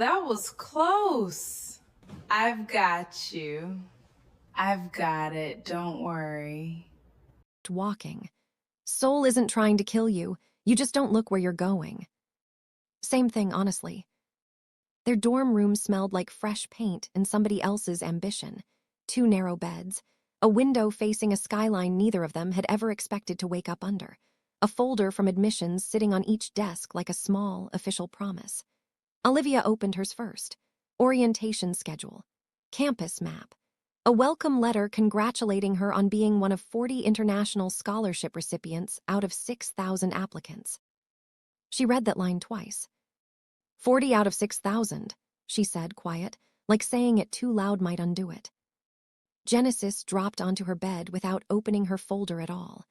that was close. I've got you. I've got it, don't worry. Walking. Seoul isn't trying to kill you. You just don't look where you're going. Same thing, honestly. Their dorm room smelled like fresh paint and somebody else's ambition. 2 narrow beds, a window facing a skyline neither of them had ever expected to wake up under, a folder from admissions sitting on each desk like a small, official promise. Olivia opened hers first. Orientation schedule. Campus map. A welcome letter congratulating her on being one of 40 international scholarship recipients out of 6,000 applicants. She read that line twice. 40 out of 6,000, she said, quiet, like saying it too loud might undo it. Genesis dropped onto her bed without opening her folder at all.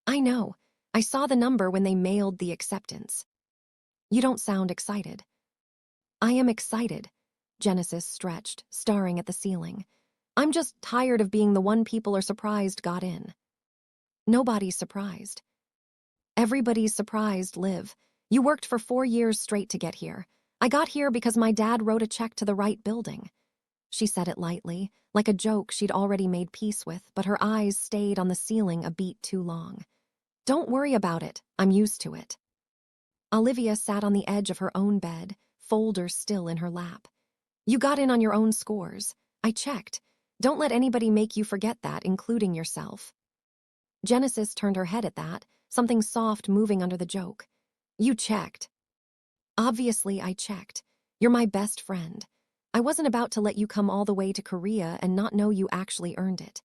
I know. I saw the number when they mailed the acceptance. You don't sound excited. I am excited, Genesis stretched, staring at the ceiling. I'm just tired of being the one people are surprised got in. Nobody's surprised. Everybody's surprised, Liv. You worked for 4 years straight to get here. I got here because my dad wrote a check to the right building. She said it lightly, like a joke she'd already made peace with, but her eyes stayed on the ceiling a beat too long. Don't worry about it. I'm used to it. Olivia sat on the edge of her own bed, folder still in her lap. You got in on your own scores. I checked. Don't let anybody make you forget that, including yourself. Genesis turned her head at that, something soft moving under the joke. You checked. Obviously, I checked. You're my best friend. I wasn't about to let you come all the way to Korea and not know you actually earned it.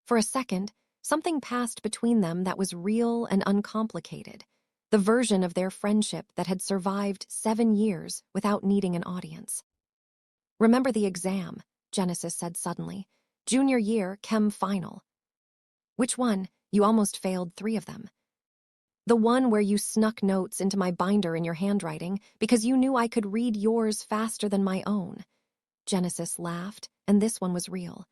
For a second, something passed between them that was real and uncomplicated, the version of their friendship that had survived 7 years without needing an audience. Remember the exam, Genesis said suddenly. Junior year, chem final. Which one? You almost failed 3 of them. The one where you snuck notes into my binder in your handwriting because you knew I could read yours faster than my own. Genesis laughed, and this one was real.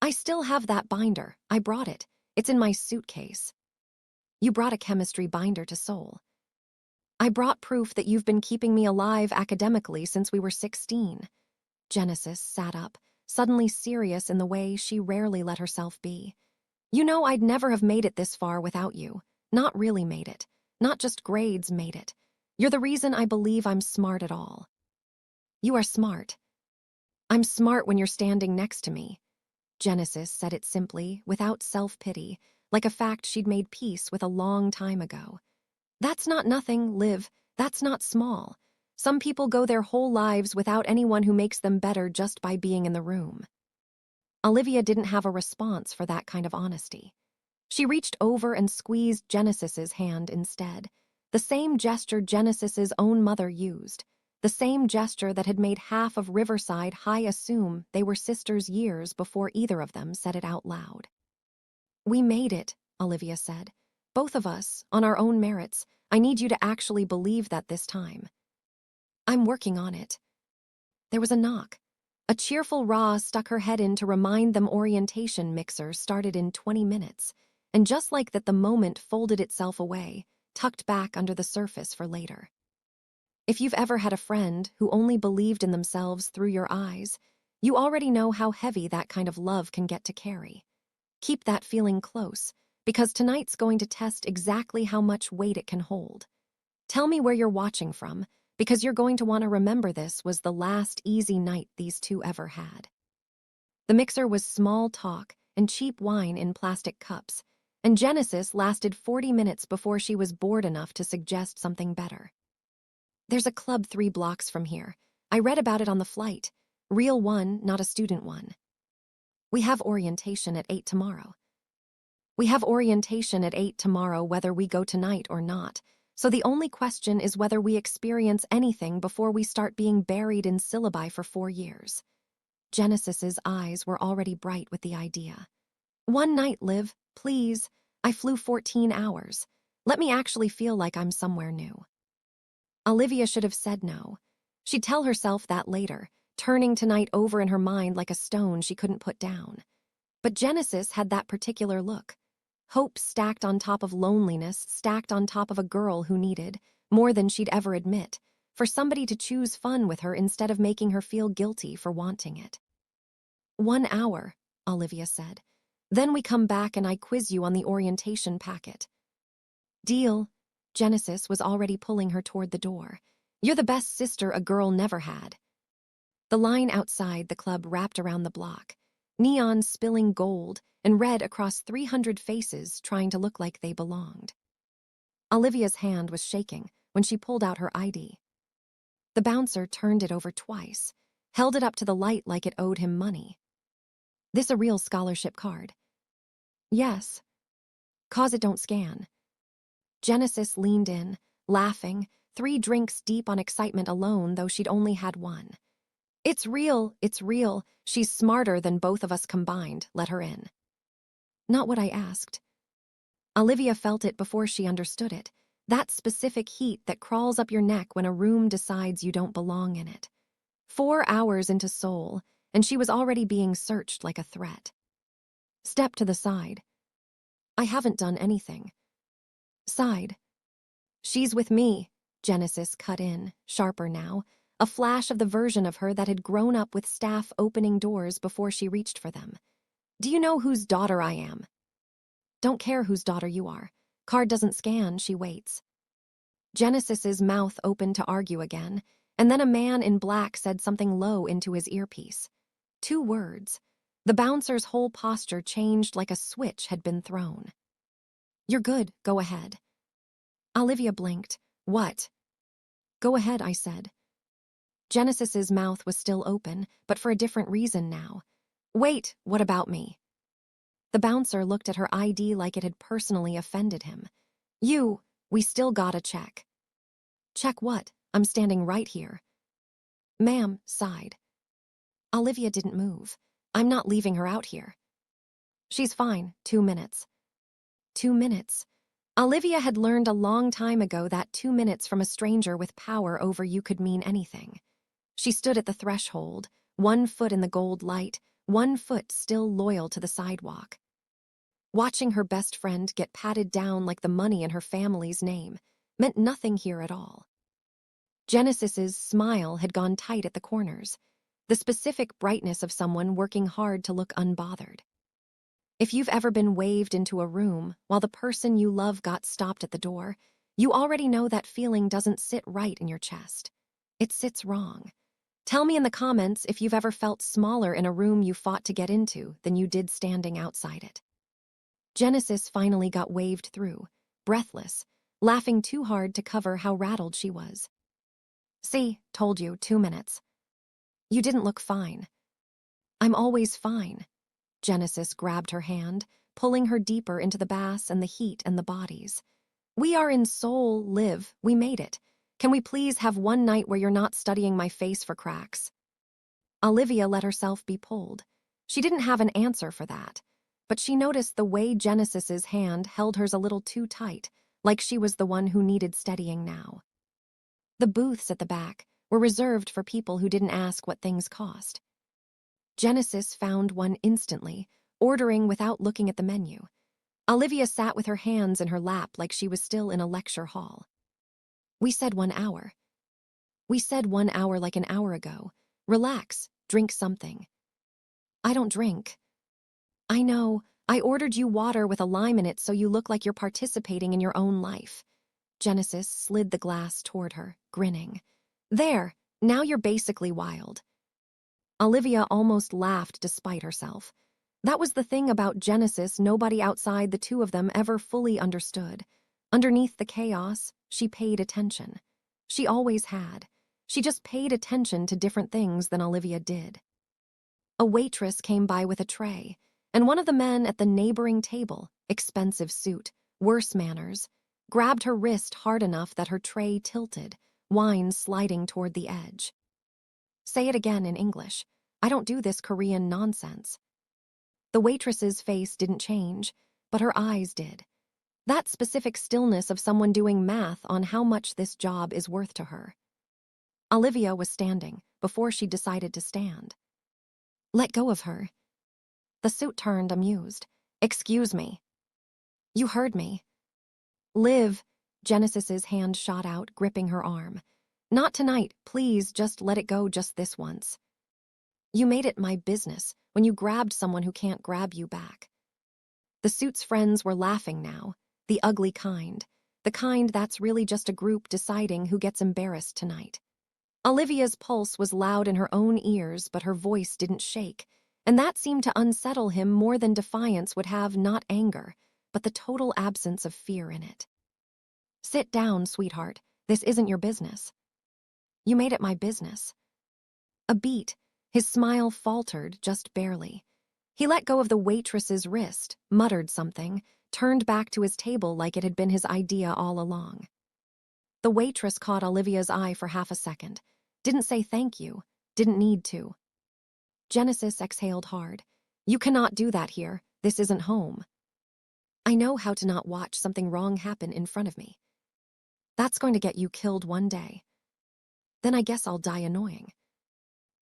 I still have that binder. I brought it. It's in my suitcase. You brought a chemistry binder to Seoul. I brought proof that you've been keeping me alive academically since we were 16. Genesis sat up, suddenly serious in the way she rarely let herself be. You know I'd never have made it this far without you. Not really made it. Not just grades made it. You're the reason I believe I'm smart at all. You are smart. I'm smart when you're standing next to me. Genesis said it simply, without self-pity, like a fact she'd made peace with a long time ago. That's not nothing, Liv. That's not small. Some people go their whole lives without anyone who makes them better just by being in the room. Olivia didn't have a response for that kind of honesty. She reached over and squeezed Genesis's hand instead, the same gesture Genesis's own mother used, the same gesture that had made half of Riverside High assume they were sisters years before either of them said it out loud. We made it, Olivia said. Both of us, on our own merits. I need you to actually believe that this time. I'm working on it. There was a knock. A cheerful Ra stuck her head in to remind them orientation mixer started in 20 minutes. And just like that, the moment folded itself away, tucked back under the surface for later. If you've ever had a friend who only believed in themselves through your eyes, you already know how heavy that kind of love can get to carry. Keep that feeling close, because tonight's going to test exactly how much weight it can hold. Tell me where you're watching from, because you're going to want to remember this was the last easy night these two ever had. The mixer was small talk and cheap wine in plastic cups, and Genesis lasted 40 minutes before she was bored enough to suggest something better. There's a club 3 blocks from here. I read about it on the flight. Real one, not a student one. We have orientation at 8 tomorrow. We have orientation at 8 tomorrow whether we go tonight or not, so the only question is whether we experience anything before we start being buried in syllabi for 4 years. Genesis's eyes were already bright with the idea. One night, Liv, please. I flew 14 hours. Let me actually feel like I'm somewhere new. Olivia should have said no. She'd tell herself that later, turning tonight over in her mind like a stone she couldn't put down. But Genesis had that particular look. Hope stacked on top of loneliness, stacked on top of a girl who needed, more than she'd ever admit, for somebody to choose fun with her instead of making her feel guilty for wanting it. 1 hour, Olivia said. Then we come back and I quiz you on the orientation packet. Deal. Genesis was already pulling her toward the door. You're the best sister a girl never had. The line outside the club wrapped around the block, neon spilling gold and red across 300 faces trying to look like they belonged. Olivia's hand was shaking when she pulled out her ID. The bouncer turned it over twice, held it up to the light like it owed him money. This a real scholarship card? Yes. Cause it don't scan. Genesis leaned in, laughing, 3 drinks deep on excitement alone, though she'd only had one. It's real, it's real. She's smarter than both of us combined. Let her in. Not what I asked. Olivia felt it before she understood it. That specific heat that crawls up your neck when a room decides you don't belong in it. 4 hours into Seoul, and she was already being searched like a threat. Step to the side. I haven't done anything. Side. She's with me, Genesis cut in, sharper now, a flash of the version of her that had grown up with staff opening doors before she reached for them. Do you know whose daughter I am? Don't care whose daughter you are. Card doesn't scan, she waits. Genesis's mouth opened to argue again, and then a man in black said something low into his earpiece. 2 words. The bouncer's whole posture changed like a switch had been thrown. You're good, go ahead. Olivia blinked. What? Go ahead, I said. Genesis's mouth was still open, but for a different reason now. Wait, what about me? The bouncer looked at her ID like it had personally offended him. We still gotta check. Check what? I'm standing right here. Ma'am, sighed. Olivia didn't move. I'm not leaving her out here. She's fine, 2 minutes. 2 minutes. Olivia had learned a long time ago that 2 minutes from a stranger with power over you could mean anything. She stood at the threshold, 1 foot in the gold light, 1 foot still loyal to the sidewalk. Watching her best friend get patted down like the money in her family's name meant nothing here at all. Genesis's smile had gone tight at the corners, the specific brightness of someone working hard to look unbothered. If you've ever been waved into a room while the person you love got stopped at the door, you already know that feeling doesn't sit right in your chest. It sits wrong. Tell me in the comments if you've ever felt smaller in a room you fought to get into than you did standing outside it. Genesis finally got waved through, breathless, laughing too hard to cover how rattled she was. See, told you, 2 minutes. You didn't look fine. I'm always fine. Genesis grabbed her hand, pulling her deeper into the bass and the heat and the bodies. We are in Seoul, Liv. We made it. Can we please have one night where you're not studying my face for cracks? Olivia let herself be pulled. She didn't have an answer for that, but she noticed the way Genesis's hand held hers a little too tight, like she was the one who needed steadying now. The booths at the back were reserved for people who didn't ask what things cost. Genesis found one instantly, ordering without looking at the menu. Olivia sat with her hands in her lap like she was still in a lecture hall. We said 1 hour. We said 1 hour like an hour ago. Relax, drink something. I don't drink. I know, I ordered you water with a lime in it so you look like you're participating in your own life. Genesis slid the glass toward her, grinning. There, now you're basically wild. Olivia almost laughed despite herself. That was the thing about Genesis nobody outside the two of them ever fully understood. Underneath the chaos, she paid attention. She always had. She just paid attention to different things than Olivia did. A waitress came by with a tray, and one of the men at the neighboring table, expensive suit, worse manners, grabbed her wrist hard enough that her tray tilted, wine sliding toward the edge. Say it again in English. I don't do this Korean nonsense. The waitress's face didn't change, but her eyes did. That specific stillness of someone doing math on how much this job is worth to her. Olivia was standing before she decided to stand. Let go of her. The suit turned, amused. Excuse me. You heard me. Liv, Genesis's hand shot out, gripping her arm. Not tonight, please, just let it go just this once. You made it my business when you grabbed someone who can't grab you back. The suit's friends were laughing now, the ugly kind, the kind that's really just a group deciding who gets embarrassed tonight. Olivia's pulse was loud in her own ears, but her voice didn't shake, and that seemed to unsettle him more than defiance would have, not anger, but the total absence of fear in it. Sit down, sweetheart. This isn't your business. You made it my business. A beat, his smile faltered just barely. He let go of the waitress's wrist, muttered something, turned back to his table like it had been his idea all along. The waitress caught Olivia's eye for half a second. Didn't say thank you, didn't need to. Genesis exhaled hard. You cannot do that here. This isn't home. I know how to not watch something wrong happen in front of me. That's going to get you killed one day. Then I guess I'll die annoying.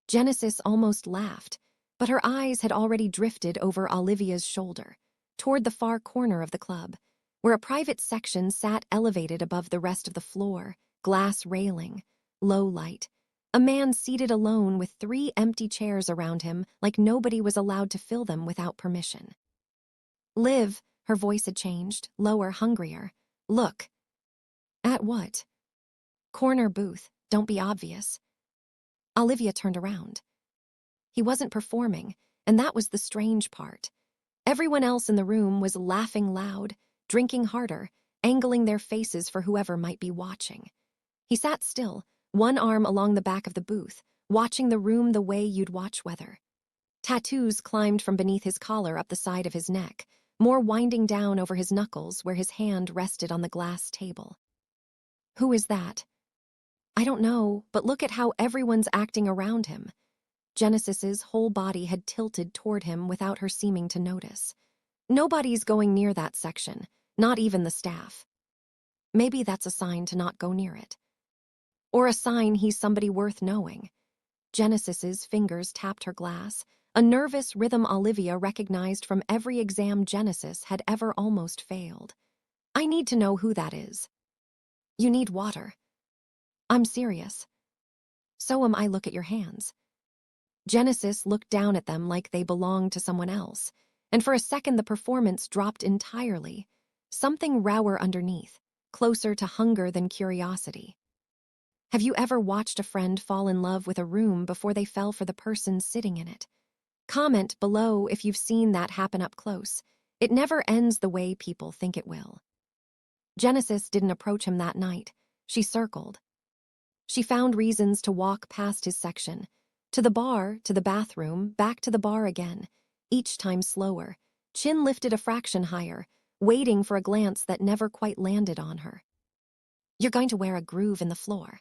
Genesis almost laughed, but her eyes had already drifted over Olivia's shoulder, toward the far corner of the club, where a private section sat elevated above the rest of the floor, glass railing, low light. A man seated alone with 3 empty chairs around him like nobody was allowed to fill them without permission. Liv, her voice had changed, lower, hungrier. Look. At what? Corner booth, don't be obvious. Olivia turned around. He wasn't performing, and that was the strange part. Everyone else in the room was laughing loud, drinking harder, angling their faces for whoever might be watching. He sat still, one arm along the back of the booth, watching the room the way you'd watch weather. Tattoos climbed from beneath his collar up the side of his neck, more winding down over his knuckles where his hand rested on the glass table. Who is that? I don't know, but look at how everyone's acting around him. Genesis's whole body had tilted toward him without her seeming to notice. Nobody's going near that section, not even the staff. Maybe that's a sign to not go near it. Or a sign he's somebody worth knowing. Genesis's fingers tapped her glass, a nervous rhythm Olivia recognized from every exam Genesis had ever almost failed. I need to know who that is. You need water. I'm serious. So am I. Look at your hands. Genesis looked down at them like they belonged to someone else, and for a second the performance dropped entirely. Something rower underneath, closer to hunger than curiosity. Have you ever watched a friend fall in love with a room before they fell for the person sitting in it? Comment below if you've seen that happen up close. It never ends the way people think it will. Genesis didn't approach him that night. She circled. She found reasons to walk past his section, to the bar, to the bathroom, back to the bar again, each time slower, chin lifted a fraction higher, waiting for a glance that never quite landed on her. You're going to wear a groove in the floor.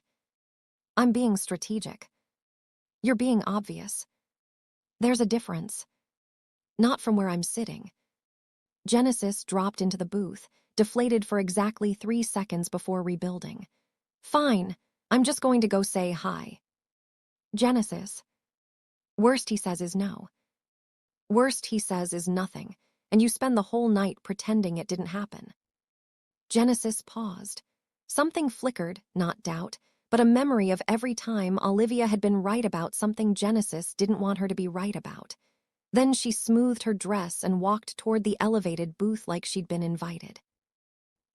I'm being strategic. You're being obvious. There's a difference. Not from where I'm sitting. Genesis dropped into the booth, deflated for exactly 3 seconds before rebuilding. Fine, I'm just going to go say hi. Genesis. Worst he says is no. Worst he says is nothing, and you spend the whole night pretending it didn't happen. Genesis paused. Something flickered, not doubt, but a memory of every time Olivia had been right about something Genesis didn't want her to be right about. Then she smoothed her dress and walked toward the elevated booth like she'd been invited.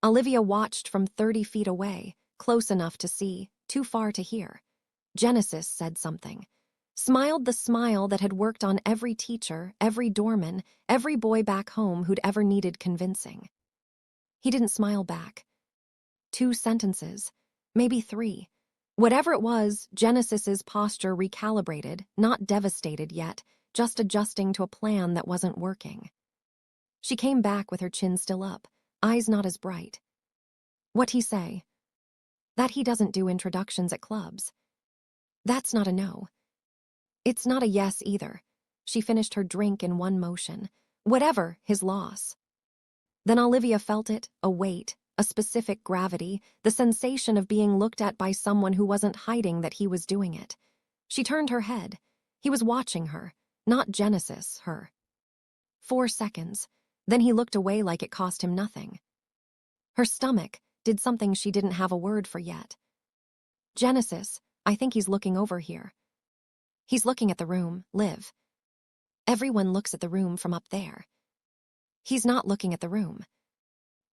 Olivia watched from 30 feet away, close enough to see, too far to hear. Genesis said something. Smiled the smile that had worked on every teacher, every doorman, every boy back home who'd ever needed convincing. He didn't smile back. 2 sentences, maybe 3. Whatever it was, Genesis's posture recalibrated, not devastated yet, just adjusting to a plan that wasn't working. She came back with her chin still up, eyes not as bright. What'd he say? That he doesn't do introductions at clubs. That's not a no. It's not a yes either. She finished her drink in one motion. Whatever, his loss. Then Olivia felt it, a weight, a specific gravity, the sensation of being looked at by someone who wasn't hiding that he was doing it. She turned her head. He was watching her, not Genesis, her. 4 seconds. Then he looked away like it cost him nothing. Her stomach did something she didn't have a word for yet. Genesis, I think he's looking over here. He's looking at the room, Liv. Everyone looks at the room from up there. He's not looking at the room.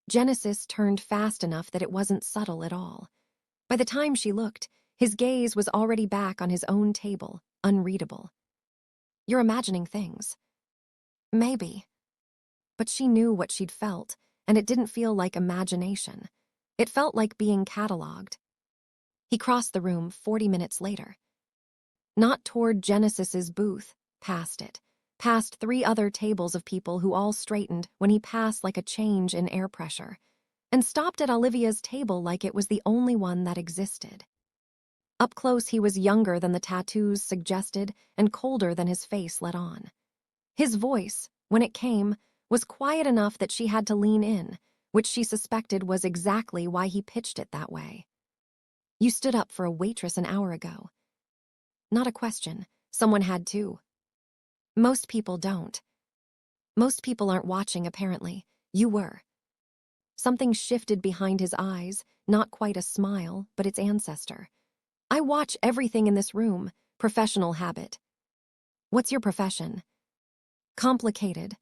Genesis turned fast enough that it wasn't subtle at all. By the time she looked, his gaze was already back on his own table, unreadable. You're imagining things. Maybe. But she knew what she'd felt, and it didn't feel like imagination. It felt like being catalogued. He crossed the room 40 minutes later. Not toward Genesis's booth, past it, past 3 other tables of people who all straightened when he passed like a change in air pressure, and stopped at Olivia's table like it was the only one that existed. Up close, he was younger than the tattoos suggested and colder than his face let on. His voice, when it came, was quiet enough that she had to lean in, which she suspected was exactly why he pitched it that way. You stood up for a waitress an hour ago. Not a question. Someone had to. Most people don't. Most people aren't watching, apparently. You were. Something shifted behind his eyes, not quite a smile, but its ancestor. I watch everything in this room. Professional habit. What's your profession? Complicated.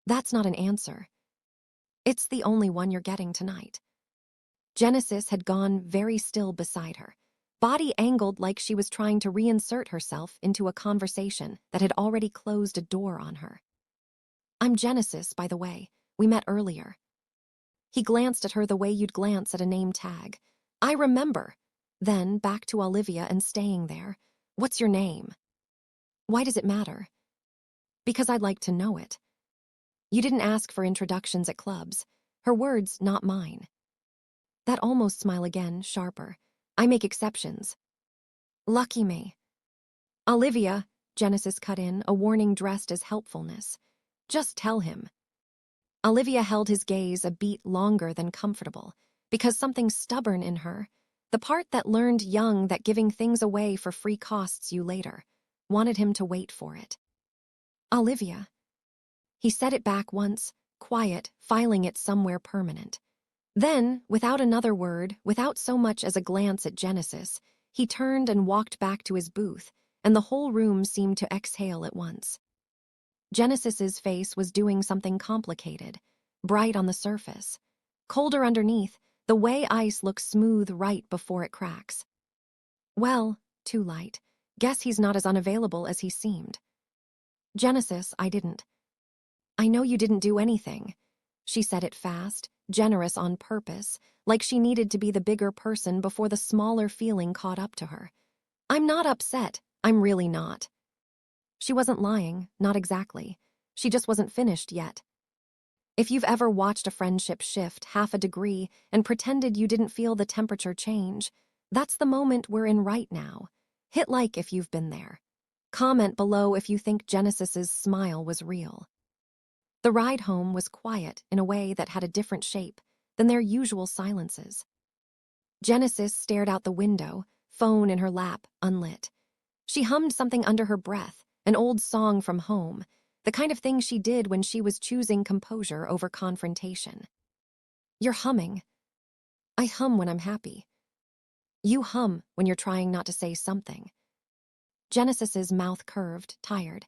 That's not an answer. It's the only one you're getting tonight. Genesis had gone very still beside her, body angled like she was trying to reinsert herself into a conversation that had already closed a door on her. I'm Genesis, by the way. We met earlier. He glanced at her the way you'd glance at a name tag. I remember. Then back to Olivia and staying there. What's your name? Why does it matter? Because I'd like to know it. You didn't ask for introductions at clubs. Her words, not mine. That almost smile again, sharper. I make exceptions. Lucky me. Olivia, Genesis cut in, a warning dressed as helpfulness. Just tell him. Olivia held his gaze a beat longer than comfortable, because something stubborn in her, the part that learned young that giving things away for free costs you later, wanted him to wait for it. Olivia. He said it back once, quiet, filing it somewhere permanent. Then, without another word, without so much as a glance at Genesis, he turned and walked back to his booth, and the whole room seemed to exhale at once. Genesis's face was doing something complicated, bright on the surface, colder underneath, the way ice looks smooth right before it cracks. Well, too light. Guess he's not as unavailable as he seemed. Genesis, I didn't. I know you didn't do anything. She said it fast, generous on purpose, like she needed to be the bigger person before the smaller feeling caught up to her. I'm not upset. I'm really not. She wasn't lying, not exactly. She just wasn't finished yet. If you've ever watched a friendship shift half a degree and pretended you didn't feel the temperature change, that's the moment we're in right now. Hit like if you've been there. Comment below if you think Genesis's smile was real. The ride home was quiet in a way that had a different shape than their usual silences. Genesis stared out the window, phone in her lap, unlit. She hummed something under her breath, an old song from home, the kind of thing she did when she was choosing composure over confrontation. You're humming. I hum when I'm happy. You hum when you're trying not to say something. Genesis's mouth curved, tired.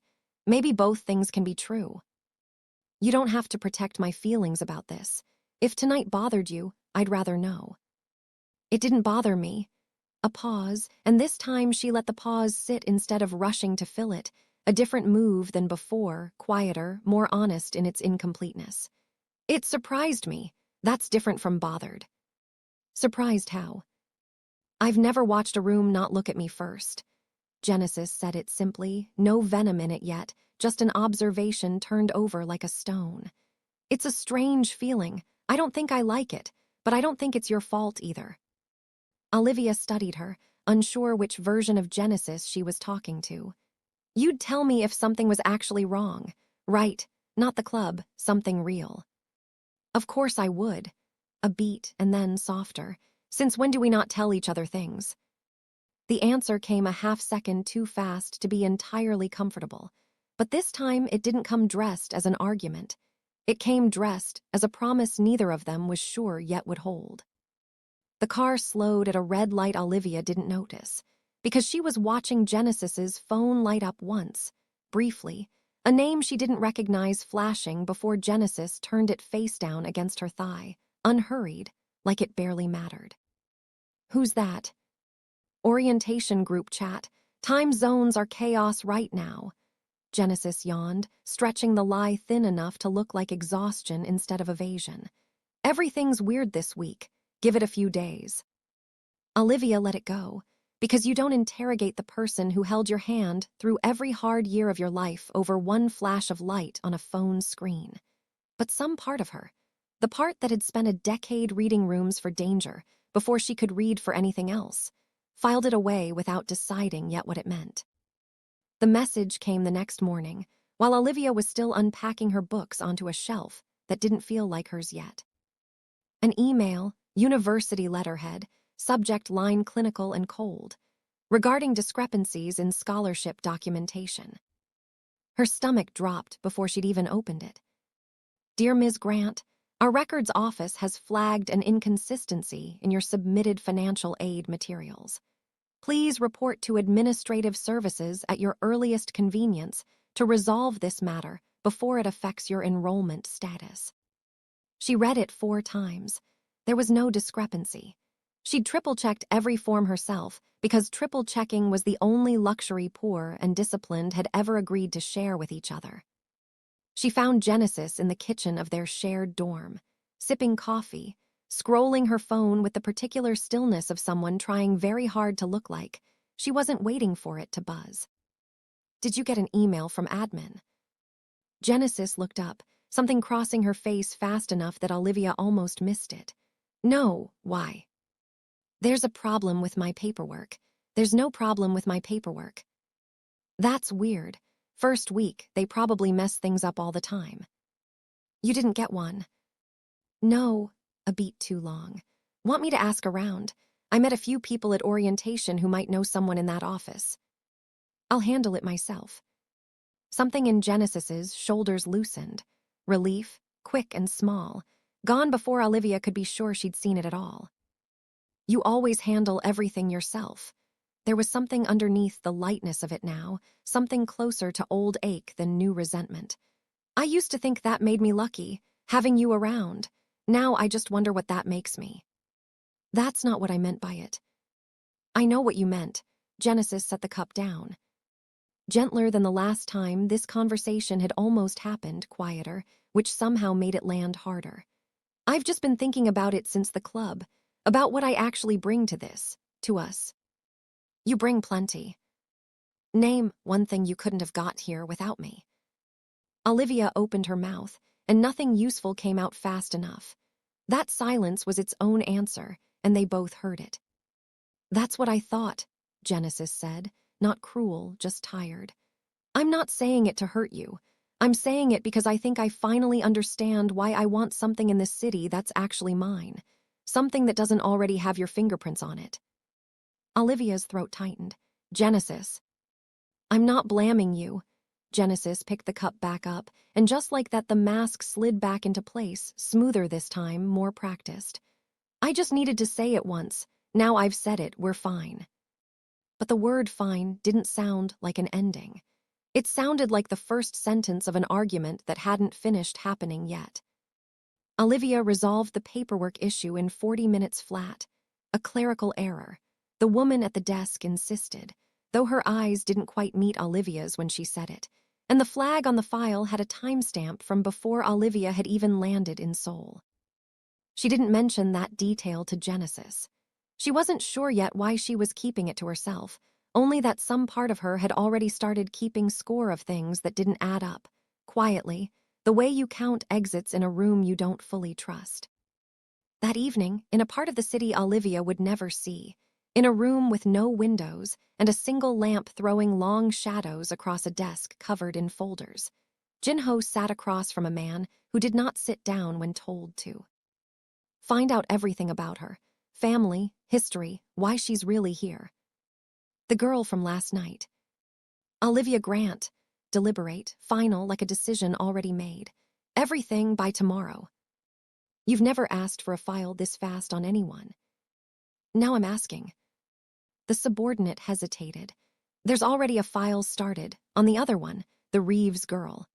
Maybe both things can be true. You don't have to protect my feelings about this. If tonight bothered you, I'd rather know. It didn't bother me. A pause, and this time she let the pause sit instead of rushing to fill it, a different move than before, quieter, more honest in its incompleteness. It surprised me. That's different from bothered. Surprised how? I've never watched a room not look at me first. Genesis said it simply, no venom in it yet, just an observation turned over like a stone. It's a strange feeling. I don't think I like it, but I don't think it's your fault either. Olivia studied her, unsure which version of Genesis she was talking to. You'd tell me if something was actually wrong. Right, not the club, something real. Of course I would. A beat and then softer. Since when do we not tell each other things? The answer came a half-second too fast to be entirely comfortable, but this time it didn't come dressed as an argument. It came dressed as a promise neither of them was sure yet would hold. The car slowed at a red light Olivia didn't notice, because she was watching Genesis's phone light up once, briefly, a name she didn't recognize flashing before Genesis turned it face down against her thigh, unhurried, like it barely mattered. Who's that? Orientation group chat. Time zones are chaos right now. Genesis yawned, stretching the lie thin enough to look like exhaustion instead of evasion. Everything's weird this week. Give it a few days. Olivia let it go, because you don't interrogate the person who held your hand through every hard year of your life over one flash of light on a phone screen. But some part of her, the part that had spent a decade reading rooms for danger before she could read for anything else, filed it away without deciding yet what it meant. The message came the next morning, while Olivia was still unpacking her books onto a shelf that didn't feel like hers yet. An email, university letterhead, subject line clinical and cold, regarding discrepancies in scholarship documentation. Her stomach dropped before she'd even opened it. Dear Ms. Grant, our records office has flagged an inconsistency in your submitted financial aid materials. Please report to administrative services at your earliest convenience to resolve this matter before it affects your enrollment status. She read it 4 times. There was no discrepancy. She'd triple-checked every form herself because triple-checking was the only luxury poor and disciplined had ever agreed to share with each other. She found Genesis in the kitchen of their shared dorm, sipping coffee, scrolling her phone with the particular stillness of someone trying very hard to look like she wasn't waiting for it to buzz. Did you get an email from admin? Genesis looked up, something crossing her face fast enough that Olivia almost missed it. No, why? There's a problem with my paperwork. There's no problem with my paperwork. That's weird. First week, they probably mess things up all the time. You didn't get one. No, a beat too long. Want me to ask around? I met a few people at orientation who might know someone in that office. I'll handle it myself. Something in Genesis's shoulders loosened. Relief, quick and small, gone before Olivia could be sure she'd seen it at all. You always handle everything yourself. There was something underneath the lightness of it now, something closer to old ache than new resentment. I used to think that made me lucky, having you around. Now I just wonder what that makes me. That's not what I meant by it. I know what you meant. Genesis set the cup down. Gentler than the last time, this conversation had almost happened, quieter, which somehow made it land harder. I've just been thinking about it since the club, about what I actually bring to this, to us. You bring plenty. Name one thing you couldn't have got here without me. Olivia opened her mouth, and nothing useful came out fast enough. That silence was its own answer, and they both heard it. That's what I thought, Genesis said, not cruel, just tired. I'm not saying it to hurt you. I'm saying it because I think I finally understand why I want something in this city that's actually mine. Something that doesn't already have your fingerprints on it. Olivia's throat tightened. Genesis. I'm not blaming you. Genesis picked the cup back up, and just like that the mask slid back into place, smoother this time, more practiced. I just needed to say it once. Now I've said it, we're fine. But the word fine didn't sound like an ending. It sounded like the first sentence of an argument that hadn't finished happening yet. Olivia resolved the paperwork issue in 40 minutes flat. A clerical error. The woman at the desk insisted, though her eyes didn't quite meet Olivia's when she said it, and the flag on the file had a timestamp from before Olivia had even landed in Seoul. She didn't mention that detail to Genesis. She wasn't sure yet why she was keeping it to herself, only that some part of her had already started keeping score of things that didn't add up, quietly, the way you count exits in a room you don't fully trust. That evening, in a part of the city Olivia would never see, in a room with no windows and a single lamp throwing long shadows across a desk covered in folders, Jinho sat across from a man who did not sit down when told to. Find out everything about her, family, history, why she's really here. The girl from last night. Olivia Grant. Deliberate, final, like a decision already made. Everything by tomorrow. You've never asked for a file this fast on anyone. Now I'm asking. The subordinate hesitated. There's already a file started. On the other one, the Reeves girl.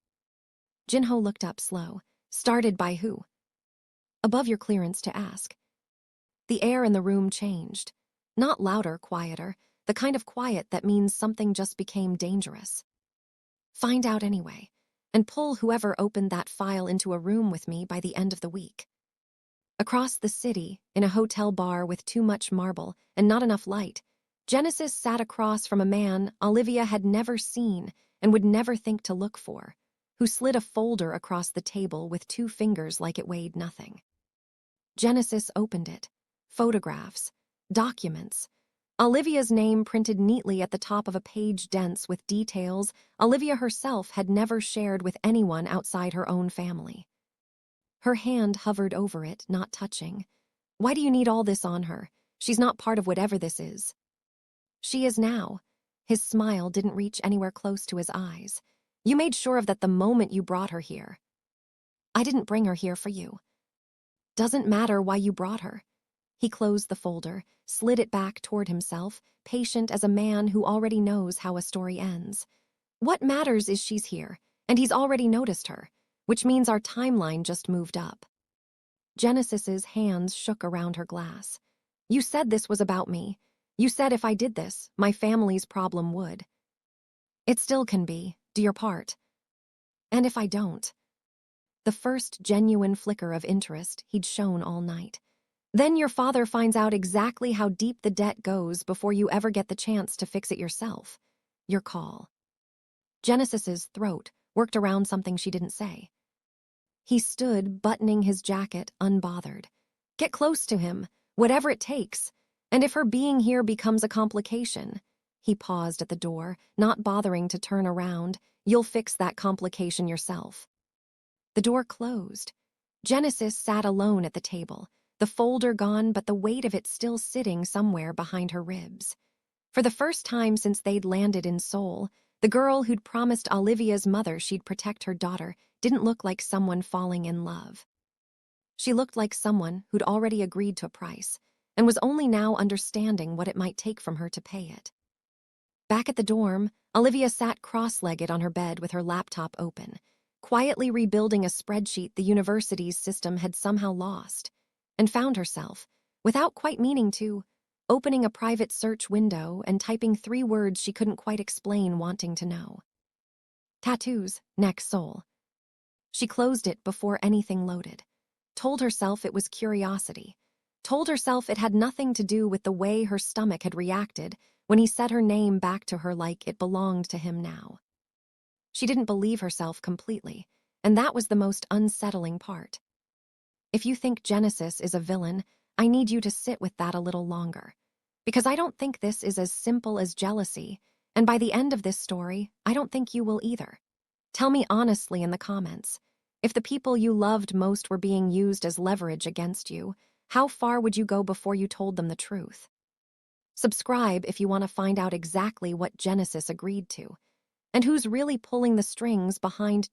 Jinho looked up slow. Started by who? Above your clearance to ask. The air in the room changed. Not louder, quieter, the kind of quiet that means something just became dangerous. Find out anyway, and pull whoever opened that file into a room with me by the end of the week. Across the city, in a hotel bar with too much marble and not enough light, Genesis sat across from a man Olivia had never seen and would never think to look for, who slid a folder across the table with 2 fingers like it weighed nothing. Genesis opened it. Photographs. Documents. Olivia's name printed neatly at the top of a page dense with details Olivia herself had never shared with anyone outside her own family. Her hand hovered over it, not touching. Why do you need all this on her? She's not part of whatever this is. She is now. His smile didn't reach anywhere close to his eyes. You made sure of that the moment you brought her here. I didn't bring her here for you. Doesn't matter why you brought her. He closed the folder, slid it back toward himself, patient as a man who already knows how a story ends. What matters is she's here, and he's already noticed her, which means our timeline just moved up. Genesis's hands shook around her glass. You said this was about me. You said if I did this, my family's problem would. It still can be. Do your part. And if I don't? The first genuine flicker of interest he'd shown all night. Then your father finds out exactly how deep the debt goes before you ever get the chance to fix it yourself. Your call. Genesis's throat worked around something she didn't say. He stood, buttoning his jacket, unbothered. Get close to him, whatever it takes. And if her being here becomes a complication, he paused at the door, not bothering to turn around, you'll fix that complication yourself. The door closed. Genesis sat alone at the table, the folder gone but the weight of it still sitting somewhere behind her ribs. For the first time since they'd landed in Seoul, the girl who'd promised Olivia's mother she'd protect her daughter didn't look like someone falling in love. She looked like someone who'd already agreed to a price and was only now understanding what it might take from her to pay it. Back at the dorm, Olivia sat cross-legged on her bed with her laptop open, quietly rebuilding a spreadsheet the university's system had somehow lost, and found herself, without quite meaning to, opening a private search window and typing 3 words she couldn't quite explain wanting to know. Tattoos, neck, Seoul. She closed it before anything loaded, told herself it was curiosity, told herself it had nothing to do with the way her stomach had reacted when he said her name back to her like it belonged to him now. She didn't believe herself completely, and that was the most unsettling part. If you think Genesis is a villain, I need you to sit with that a little longer. Because I don't think this is as simple as jealousy, and by the end of this story, I don't think you will either. Tell me honestly in the comments. If the people you loved most were being used as leverage against you, how far would you go before you told them the truth? Subscribe if you want to find out exactly what Genesis agreed to, and who's really pulling the strings behind